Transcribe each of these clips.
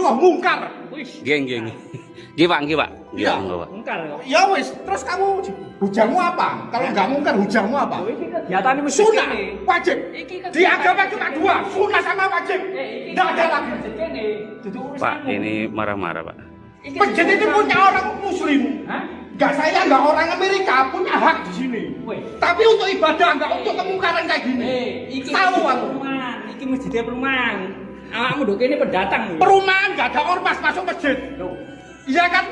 Mungkar. Geng. Gimana, Pak? Iya. Mungkar. Ya wis, terus kamu hujangmu apa? Kalau nggak mungkar hujangmu apa? Iki kegiatan ini Sunat, wajib. Di agama cuma dua, sunat sama wajib. Nggak ada lagi. Pak, ini marah-marah, Pak. Masjid itu punya orang Muslim. Nggak, saya nggak orang Amerika, punya hak di sini. Tapi untuk ibadah, nggak untuk kemungkaran kayak gini. Tahu aku. Iki masjidnya perumahan. Awakmu dok ini pendatang. Perumahan nggak ada ormas masuk masjid. Iya kan?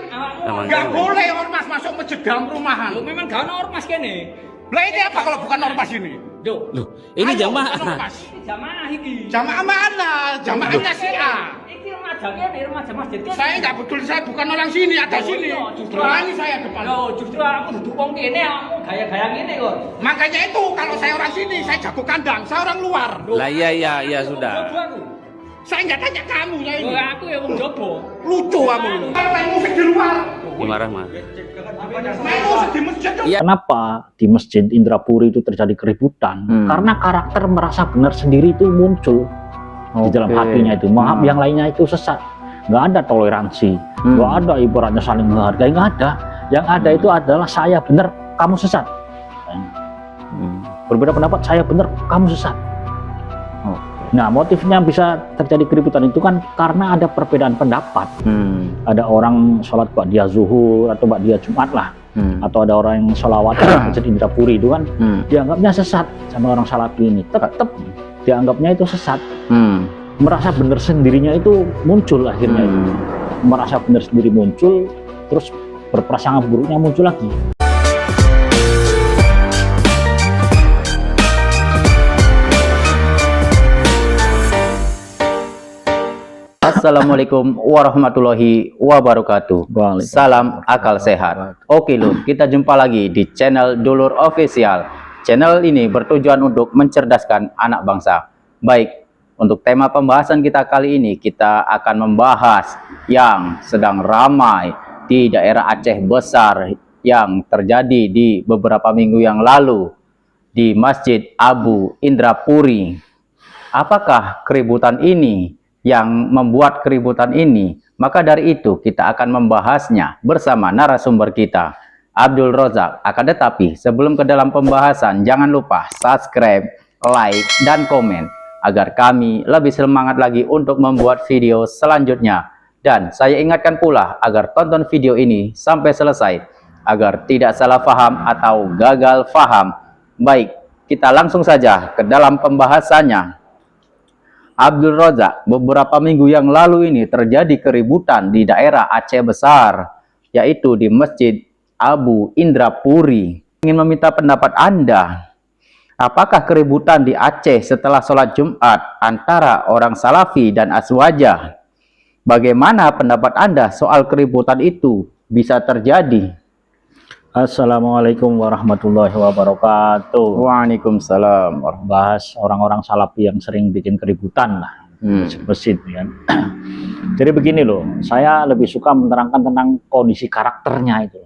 Nggak boleh ormas masuk masjid dalam perumahan. Loh, memang gak ada ormas kene. Lah ini apa kalau bukan ormas ini? Loh, Ini Ayo, jamaah. bukan ormas. ini jamaah iki. Jamaah mana? Jamaahnya si A. Iki remaja kene, remaja masjid kene. Saya nggak betul, saya bukan orang sini, ada sini. Berani saya depan. Loh, justru aku duduk wong kene, aku gaya-gaya ngene kok. Makanya itu kalau saya orang sini, saya jago kandang, saya orang luar. Lah iya sudah. Saya nggak tanya kamu ya ini. Aku ya wong jobo. Lucu kamu. Kalau main musik di luar, Marah-marah. main musik di masjid. Iya. Kenapa di Masjid Indrapuri itu terjadi keributan? Karena karakter merasa benar sendiri itu muncul di dalam hatinya itu. Maaf, yang lainnya itu sesat. Nggak ada toleransi, nggak ada ibaratnya saling menghargai, nggak ada. Yang ada itu adalah saya benar, kamu sesat. Berbeda pendapat, saya benar, kamu sesat. Nah, motifnya bisa terjadi keributan itu kan karena ada perbedaan pendapat. Ada orang sholat ba'diyah zuhur atau ba'diyah Jumat lah. Atau ada orang yang sholawat di Masjid Indrapuri itu kan dianggapnya sesat sama orang Salafi ini. Tetap dianggapnya itu sesat. Merasa benar sendirinya itu muncul akhirnya itu. Merasa benar sendiri muncul, terus berprasangka buruknya muncul lagi. Assalamualaikum warahmatullahi wabarakatuh. Salam akal sehat. Oke loh, kita jumpa lagi di channel Dulur Official. Channel ini bertujuan untuk mencerdaskan anak bangsa. Baik, untuk tema pembahasan kita kali ini, kita akan membahas yang sedang ramai di daerah Aceh Besar yang terjadi di beberapa minggu yang lalu di Masjid Abu Indrapuri. Apakah keributan ini yang membuat keributan ini? Maka dari itu kita akan membahasnya bersama narasumber kita, Abdul Rozak. Akan tetapi sebelum ke dalam pembahasan, jangan lupa subscribe, like, dan komen agar kami lebih semangat lagi untuk membuat video selanjutnya. Dan saya ingatkan pula agar tonton video ini sampai selesai agar tidak salah paham atau gagal paham. Baik, kita langsung saja ke dalam pembahasannya. Abdul Rozak, beberapa minggu yang lalu ini terjadi keributan di daerah Aceh Besar, yaitu di Masjid Abu Indrapuri. Ingin meminta pendapat Anda, apakah keributan di Aceh setelah sholat Jumat antara orang Salafi dan Aswajah? Bagaimana pendapat Anda soal keributan itu bisa terjadi? Assalamualaikum warahmatullahi wabarakatuh. Waalaikumsalam. Bahas orang-orang Salafi yang sering bikin keributan lah, masjid kan. Jadi begini loh, saya lebih suka menerangkan tentang kondisi karakternya itu.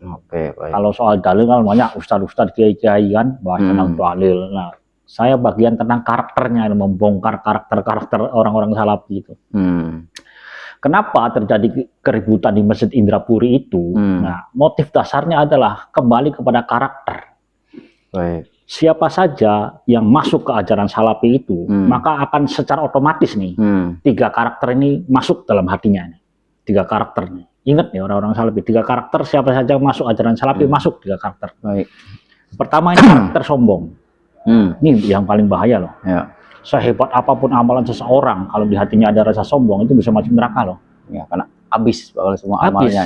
Oke, baik. Kalau soal dalil kan banyak ustadz-ustadz kiai-kiai kan bahas tentang dalil. Nah, saya bagian tentang karakternya, membongkar karakter-karakter orang-orang Salafi itu. Kenapa terjadi keributan di Masjid Indrapuri itu? Nah, motif dasarnya adalah kembali kepada karakter. Baik. Siapa saja yang masuk ke ajaran Salafi itu, maka akan secara otomatis nih, tiga karakter ini masuk dalam hatinya. Tiga karakter nih. Ingat nih orang-orang Salafi, tiga karakter siapa saja masuk ajaran Salafi, masuk tiga karakter. Baik. Pertama ini karakter sombong. Ini yang paling bahaya loh. Ya. Sehebat apapun amalan seseorang, kalau di hatinya ada rasa sombong, itu bisa masuk neraka loh. Ya, karena habis kalau semua Habis. amalnya.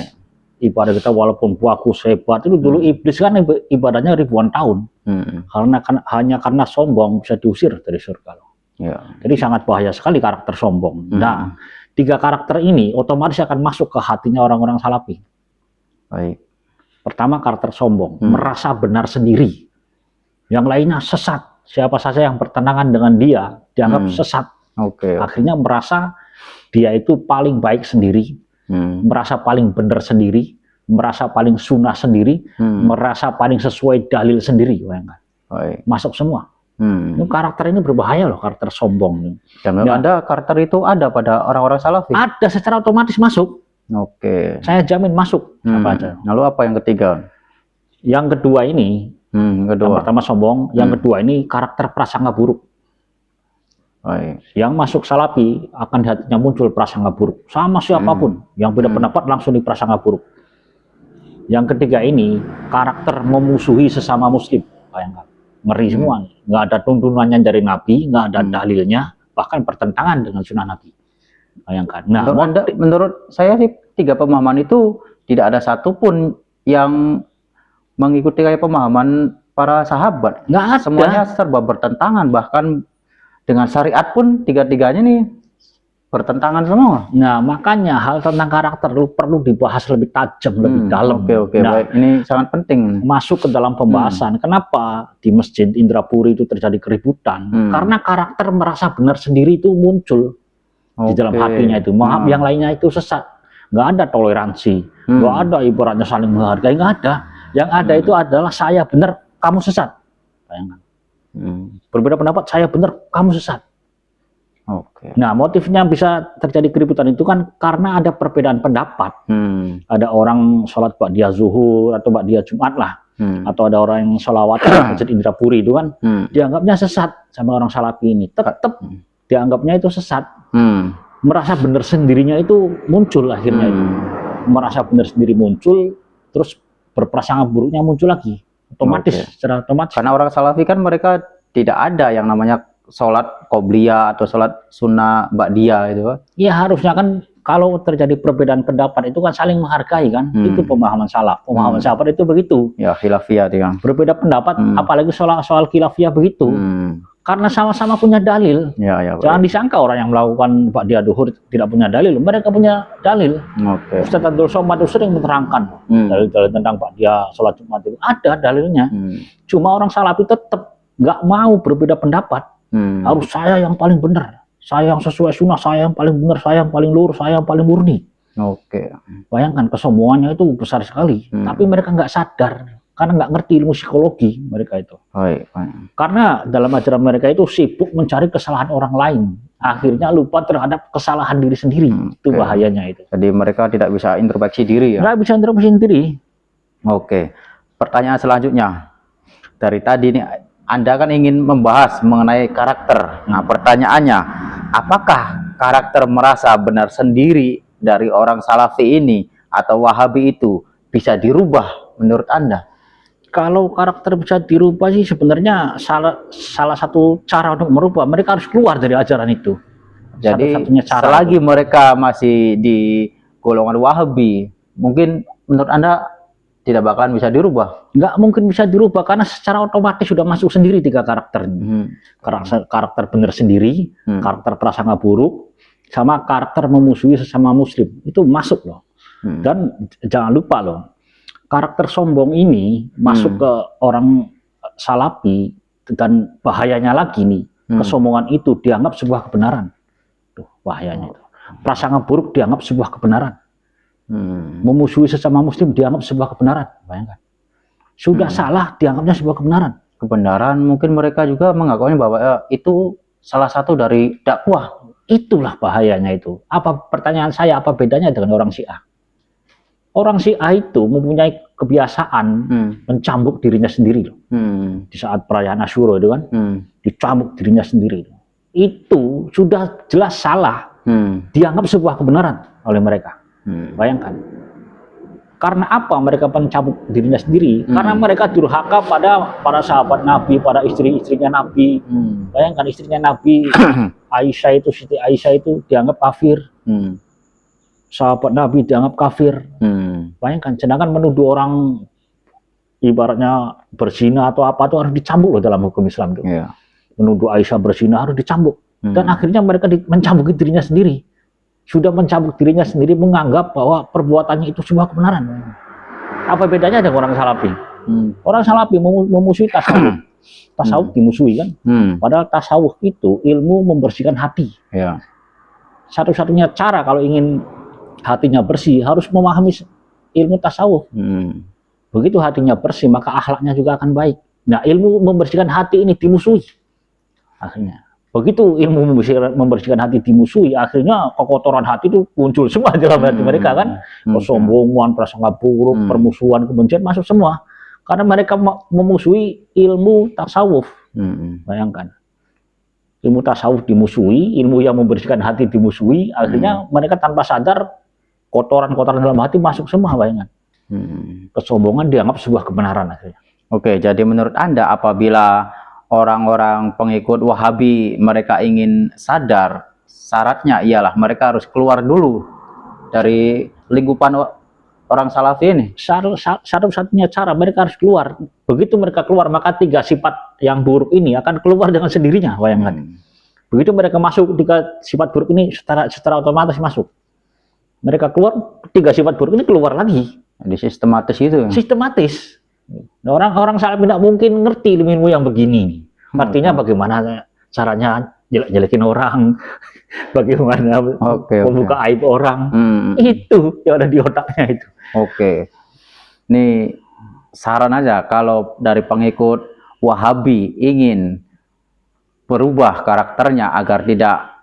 ibadah kita walaupun bagus hebat itu dulu iblis kan ibadahnya ribuan tahun. Hanya karena sombong bisa diusir dari surga loh. Ya. Jadi sangat bahaya sekali karakter sombong. Nah, 3 karakter ini otomatis akan masuk ke hatinya orang-orang salafi. Baik. Pertama, karakter sombong, merasa benar sendiri. Yang lainnya sesat. Siapa saja yang bertentangan dengan dia dianggap sesat. Oke. Akhirnya merasa dia itu paling baik sendiri, merasa paling benar sendiri, merasa paling sunnah sendiri, merasa paling sesuai dalil sendiri. Baik. Masuk semua. Ini karakter ini berbahaya loh, karakter sombong. Dan menurut Anda karakter itu ada pada orang-orang salafi? Ada, secara otomatis masuk. Oke. Saya jamin masuk. Apa aja. Lalu apa yang ketiga? Yang kedua ini, yang pertama sombong, yang kedua ini karakter prasangka buruk. Baik. Yang masuk salafi akan di hatinya muncul prasangka buruk sama siapapun yang beda pendapat langsung diprasangka buruk. Yang ketiga ini karakter memusuhi sesama muslim. Bayangkan, ngeri semua nih. Nggak ada tuntunannya dari Nabi, nggak ada dalilnya, bahkan bertentangan dengan sunnah Nabi. Bayangkan. Nah, menurut saya sih 3 pemahaman itu tidak ada satupun yang mengikuti kayak pemahaman para sahabat. Nggak ada. Semuanya serba bertentangan, bahkan dengan syariat pun 3-tiganya nih bertentangan semua. Nah, makanya hal tentang karakter perlu dibahas lebih tajam, lebih dalam. Oke, Nah, baik. Ini sangat penting. masuk ke dalam pembahasan. Kenapa di Masjid Indrapuri itu terjadi keributan? Karena karakter merasa benar sendiri itu muncul di dalam hatinya itu. Maaf, yang lainnya itu sesat. Nggak ada toleransi, nggak ada ibaratnya saling menghargai, nggak ada. Yang ada itu adalah saya benar, kamu sesat. Bayangkan. Berbeda pendapat, saya benar, kamu sesat. Oke. Nah, motifnya bisa terjadi keributan itu kan karena ada perbedaan pendapat. Ada orang sholat ba'diyah zuhur atau ba'diyah Jumat lah. Atau ada orang yang sholawat di Masjid Indrapuri itu kan dianggapnya sesat sama orang salafi ini. Tetap dianggapnya itu sesat. Merasa benar sendirinya itu muncul akhirnya itu. Merasa benar sendiri muncul, terus berprasangka buruknya muncul lagi. Otomatis, secara otomatis. Karena orang salafi kan mereka tidak ada yang namanya sholat qobliyah atau sholat sunnah ba'diyah itu. Ya harusnya kan kalau terjadi perbedaan pendapat itu kan saling menghargai kan. Itu pemahaman salaf. Pemahaman sahabat itu begitu. Ya, khilafiyah itu kan. Berbeda pendapat, apalagi soal khilafiyah begitu. Karena sama-sama punya dalil. Ya, Jangan disangka orang yang melakukan ba'diyah duhur tidak punya dalil. Mereka punya dalil. Ustaz Abdul Somad itu sering menerangkan dalil-dalil tentang ba'diyah sholat Jumat itu. Ada dalilnya. Cuma orang salafi tetap nggak mau berbeda pendapat. Harus saya yang paling benar. Saya yang sesuai sunnah, saya yang paling benar, saya yang paling lurus, saya yang paling murni. Bayangkan kesombongannya itu besar sekali. Tapi mereka nggak sadar. Karena nggak ngerti ilmu psikologi mereka itu. Karena dalam ajaran mereka itu sibuk mencari kesalahan orang lain. Akhirnya lupa terhadap kesalahan diri sendiri. Itu bahayanya itu. Jadi mereka tidak bisa introspeksi diri ya? Nggak bisa introspeksi diri. Oke. Pertanyaan selanjutnya. Dari tadi nih, Anda kan ingin membahas mengenai karakter. Nah, pertanyaannya, apakah karakter merasa benar sendiri dari orang salafi ini atau wahabi itu bisa dirubah menurut Anda? Kalau karakter bisa dirubah sih sebenarnya salah satu cara untuk merubah, mereka harus keluar dari ajaran itu. Jadi cara selagi mereka masih di golongan wahabi, mungkin menurut Anda tidak bakalan bisa dirubah? Nggak mungkin bisa dirubah karena secara otomatis sudah masuk sendiri 3 karakternya. Karakter benar sendiri, karakter prasangka buruk, sama karakter memusuhi sesama muslim. Itu masuk loh. Dan jangan lupa loh, karakter sombong ini masuk ke orang salafi dan bahayanya lagi nih, kesombongan itu dianggap sebuah kebenaran. Tuh, bahayanya itu. Prasangka buruk dianggap sebuah kebenaran. Memusuhi sesama muslim dianggap sebuah kebenaran. Bayangkan. Sudah salah dianggapnya sebuah kebenaran. Kebenaran mungkin mereka juga mengakuinya bahwa itu salah satu dari dakwah. Itulah bahayanya itu. Apa pertanyaan saya, apa bedanya dengan orang Syiah? Orang Syiah itu mempunyai kebiasaan mencambuk dirinya sendiri loh. Di saat perayaan Asyura itu kan, dicambuk dirinya sendiri. Itu sudah jelas salah, dianggap sebuah kebenaran oleh mereka. Bayangkan. Karena apa mereka mencambuk dirinya sendiri? Karena mereka durhaka pada para sahabat Nabi, pada istri-istrinya Nabi. Bayangkan istrinya Nabi, Aisyah itu, Siti Aisyah itu dianggap kafir. sahabat Nabi dianggap kafir. Bayangkan, sedangkan menuduh orang ibaratnya berzina atau apa itu harus dicambuk loh dalam hukum Islam itu. Yeah. Menuduh Aisyah berzina harus dicambuk. Dan akhirnya mereka mencambuki dirinya sendiri. Sudah mencambuk dirinya sendiri, menganggap bahwa perbuatannya itu sebuah kebenaran. Apa bedanya dengan orang Salafi? Orang Salafi memusuhi tasawuf. Tasawuf dimusuhi kan? Padahal tasawuf itu ilmu membersihkan hati. Yeah. Satu-satunya cara kalau ingin hatinya bersih harus memahami ilmu tasawuf. Begitu hatinya bersih, maka akhlaknya juga akan baik. Nah, ilmu membersihkan hati ini dimusuhi. Akhirnya, begitu ilmu membersihkan hati dimusuhi, akhirnya kekotoran hati itu muncul semua dalam hati mereka kan. Kesombongan, prasangka buruk, permusuhan, kebencian masuk semua. Karena mereka memusuhi ilmu tasawuf. Bayangkan. Ilmu tasawuf dimusuhi, ilmu yang membersihkan hati dimusuhi, akhirnya mereka tanpa sadar kotoran-kotoran dalam hati masuk semua, bayangan. Kesombongan dianggap sebuah kebenaran akhirnya. Oke, jadi menurut Anda apabila orang-orang pengikut Wahabi mereka ingin sadar, syaratnya ialah mereka harus keluar dulu dari lingkupan orang Salafi ini. Satu-satunya cara mereka harus keluar. Begitu mereka keluar, maka 3 sifat yang buruk ini akan keluar dengan sendirinya, bayangkan. Begitu mereka masuk, 3 sifat buruk ini secara otomatis masuk. Mereka keluar, 3 sifat buruk ini keluar lagi. Jadi sistematis itu. Sistematis. Orang Salafi tidak mungkin ngerti ilmu yang begini. Artinya bagaimana caranya jelek-jelekin orang, bagaimana membuka aib orang. Itu yang ada di otaknya itu. Oke. Ini saran aja kalau dari pengikut Wahabi ingin berubah karakternya agar tidak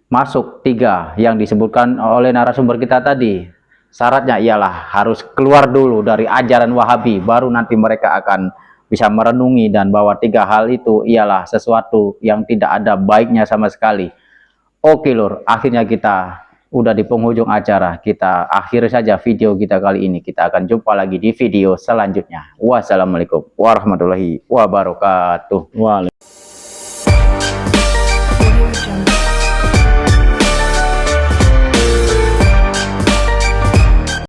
masuk 3 yang disebutkan oleh narasumber kita tadi. Syaratnya ialah harus keluar dulu dari ajaran Wahabi, baru nanti mereka akan bisa merenungi dan bahwa 3 hal itu ialah sesuatu yang tidak ada baiknya sama sekali. Oke Lur, akhirnya kita udah di penghujung acara. Kita akhiri saja video kita kali ini. Kita akan jumpa lagi di video selanjutnya. Wassalamualaikum warahmatullahi wabarakatuh. Waalaikumsalam.